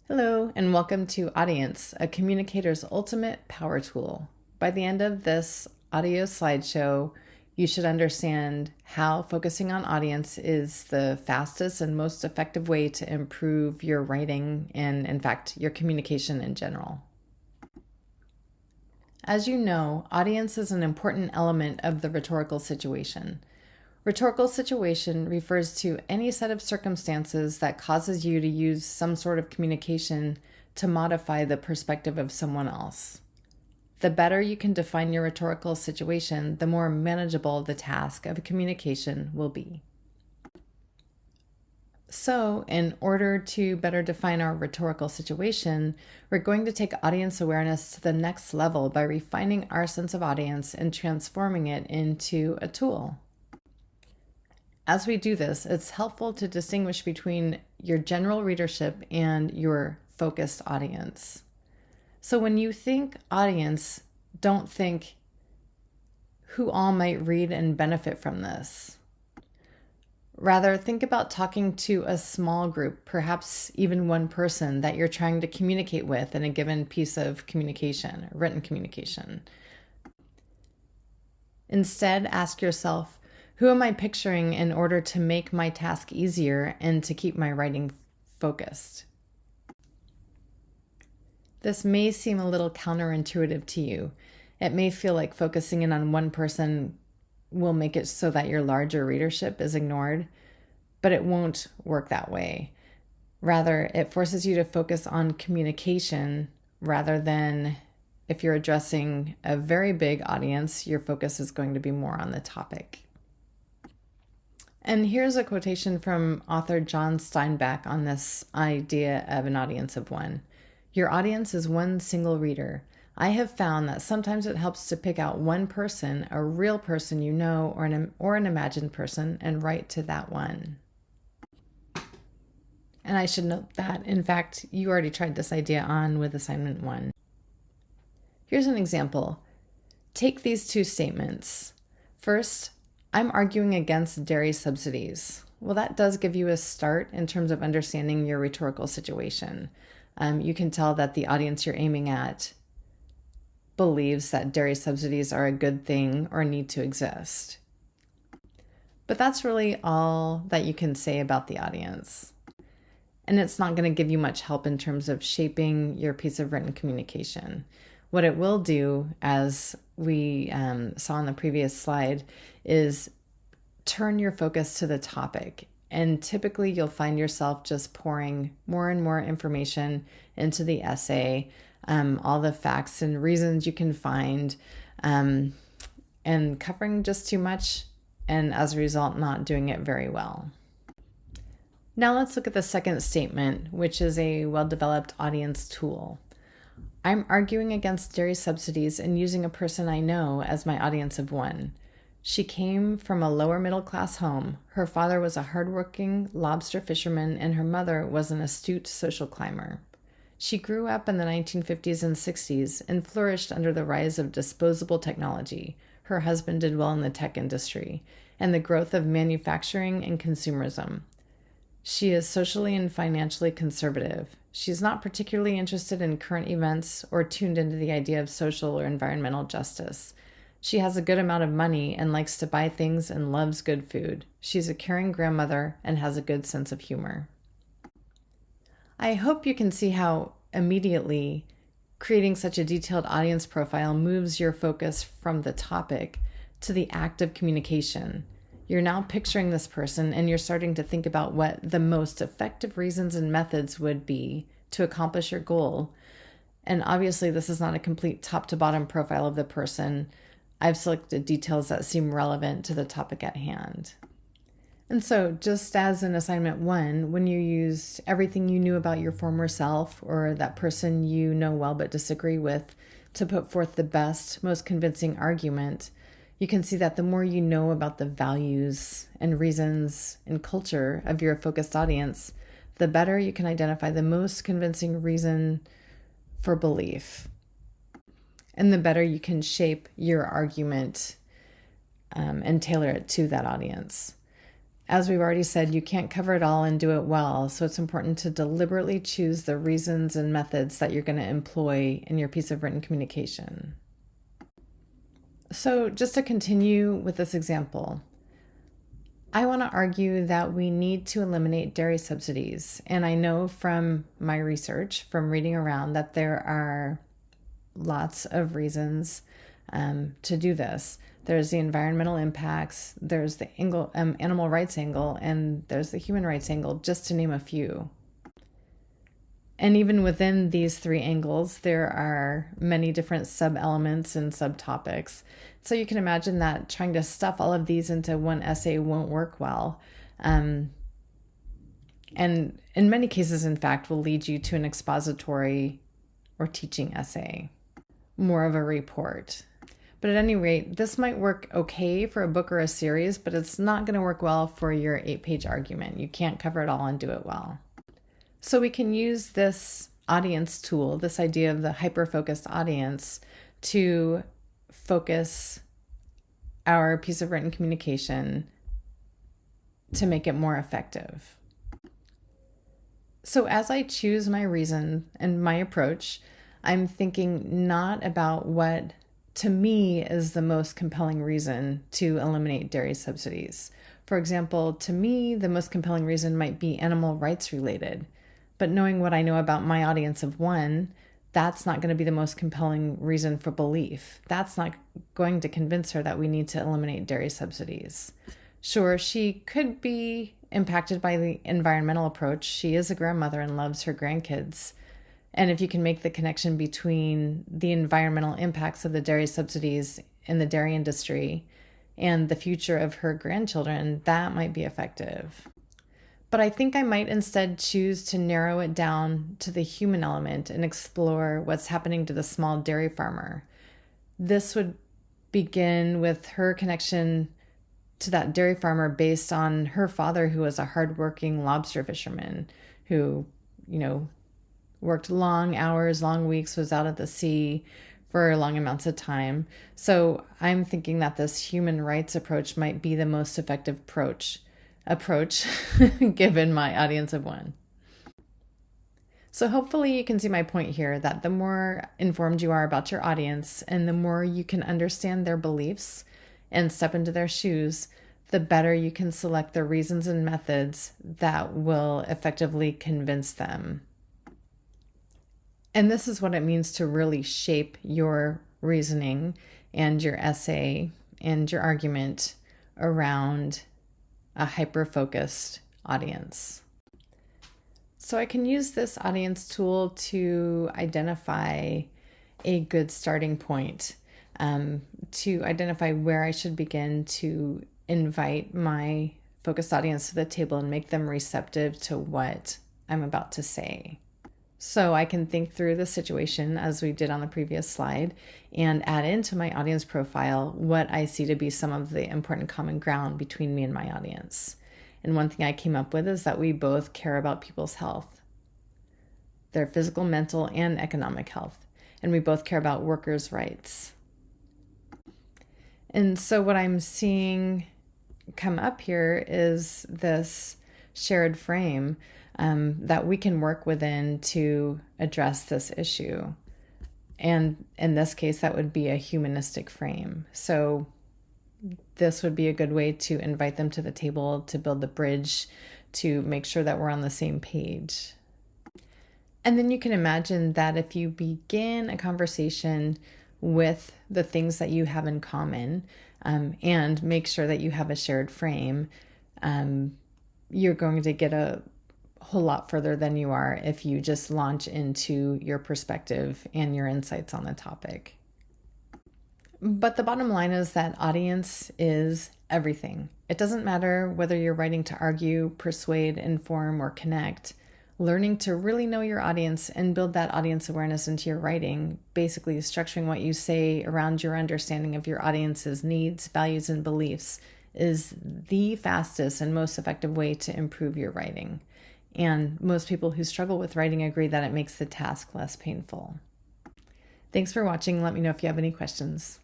Hello, and welcome to Audience, a communicator's ultimate power tool. By the end of this audio slideshow, you should understand how focusing on audience is the fastest and most effective way to improve your writing and, in fact, your communication in general. As you know, audience is an important element of the rhetorical situation. Rhetorical situation refers to any set of circumstances that causes you to use some sort of communication to modify the perspective of someone else. The better you can define your rhetorical situation, the more manageable the task of communication will be. So, in order to better define our rhetorical situation, we're going to take audience awareness to the next level by refining our sense of audience and transforming it into a tool. As we do this, it's helpful to distinguish between your general readership and your focused audience. So when you think audience, don't think who all might read and benefit from this. Rather, think about talking to a small group, perhaps even one person that you're trying to communicate with in a given piece of communication, written communication. Instead, ask yourself, who am I picturing in order to make my task easier and to keep my writing focused? This may seem a little counterintuitive to you. It may feel like focusing in on one person will make it so that your larger readership is ignored, but it won't work that way. Rather, it forces you to focus on communication rather than if you're addressing a very big audience, your focus is going to be more on the topic. And here's a quotation from author John Steinbeck on this idea of an audience of one. Your audience is one single reader. I have found that sometimes it helps to pick out one person, a real person you know, or an imagined person, and write to that one. And I should note that, in fact, you already tried this idea on with assignment 1. Here's an example. Take these two statements. First, I'm arguing against dairy subsidies. Well, that does give you a start in terms of understanding your rhetorical situation. You can tell that the audience you're aiming at believes that dairy subsidies are a good thing or need to exist. But that's really all that you can say about the audience. And it's not going to give you much help in terms of shaping your piece of written communication. What it will do, as we saw in the previous slide, is turn your focus to the topic. And typically you'll find yourself just pouring more and more information into the essay, all the facts and reasons you can find, and covering just too much, and as a result, not doing it very well. Now let's look at the second statement, which is a well-developed audience tool. I'm arguing against dairy subsidies and using a person I know as my audience of one. She came from a lower middle class home. Her father was a hardworking lobster fisherman and her mother was an astute social climber. She grew up in the 1950s and 60s and flourished under the rise of disposable technology. Her husband did well in the tech industry and the growth of manufacturing and consumerism. She is socially and financially conservative. She's not particularly interested in current events or tuned into the idea of social or environmental justice. She has a good amount of money and likes to buy things and loves good food. She's a caring grandmother and has a good sense of humor. I hope you can see how immediately creating such a detailed audience profile moves your focus from the topic to the act of communication. You're now picturing this person and you're starting to think about what the most effective reasons and methods would be to accomplish your goal. And obviously this is not a complete top to bottom profile of the person. I've selected details that seem relevant to the topic at hand. And so just as in assignment 1, when you used everything you knew about your former self or that person you know well but disagree with to put forth the best, most convincing argument, you can see that the more you know about the values and reasons and culture of your focused audience, the better you can identify the most convincing reason for belief. And the better you can shape your argument and tailor it to that audience. As we've already said, you can't cover it all and do it well, so it's important to deliberately choose the reasons and methods that you're going to employ in your piece of written communication. So just to continue with this example, I want to argue that we need to eliminate dairy subsidies. And I know from my research, from reading around, that there are lots of reasons to do this. There's the environmental impacts, there's the animal rights angle, and there's the human rights angle, just to name a few. And even within these three angles, there are many different sub-elements and subtopics. So you can imagine that trying to stuff all of these into one essay won't work well. And in many cases, in fact, will lead you to an expository or teaching essay, more of a report. But at any rate, this might work okay for a book or a series, but it's not going to work well for your 8-page argument. You can't cover it all and do it well. So we can use this audience tool, this idea of the hyper-focused audience, to focus our piece of written communication to make it more effective. So as I choose my reason and my approach, I'm thinking not about what to me is the most compelling reason to eliminate dairy subsidies. For example, to me, the most compelling reason might be animal rights related. But knowing what I know about my audience of one, that's not going to be the most compelling reason for belief. That's not going to convince her that we need to eliminate dairy subsidies. Sure, she could be impacted by the environmental approach. She is a grandmother and loves her grandkids. And if you can make the connection between the environmental impacts of the dairy subsidies in the dairy industry and the future of her grandchildren, that might be effective. But I think I might instead choose to narrow it down to the human element and explore what's happening to the small dairy farmer. This would begin with her connection to that dairy farmer based on her father, who was a hardworking lobster fisherman who, worked long hours, long weeks, was out at the sea for long amounts of time. So I'm thinking that this human rights approach might be the most effective approach given my audience of one. So hopefully you can see my point here, that the more informed you are about your audience and the more you can understand their beliefs and step into their shoes, the better you can select the reasons and methods that will effectively convince them. And this is what it means to really shape your reasoning and your essay and your argument around a hyper-focused audience. So I can use this audience tool to identify a good starting point, to identify where I should begin to invite my focused audience to the table and make them receptive to what I'm about to say. So I can think through the situation as we did on the previous slide and add into my audience profile what I see to be some of the important common ground between me and my audience. And one thing I came up with is that we both care about people's health, their physical, mental, and economic health. And we both care about workers' rights. And so what I'm seeing come up here is this shared frame that we can work within to address this issue. And in this case, that would be a humanistic frame. So this would be a good way to invite them to the table, to build the bridge, to make sure that we're on the same page. And then you can imagine that if you begin a conversation with the things that you have in common, and make sure that you have a shared frame, you're going to get a whole lot further than you are if you just launch into your perspective and your insights on the topic. But the bottom line is that audience is everything. It doesn't matter whether you're writing to argue, persuade, inform, or connect. Learning to really know your audience and build that audience awareness into your writing, basically structuring what you say around your understanding of your audience's needs, values, and beliefs, is the fastest and most effective way to improve your writing. And most people who struggle with writing agree that it makes the task less painful. Thanks for watching. Let me know if you have any questions.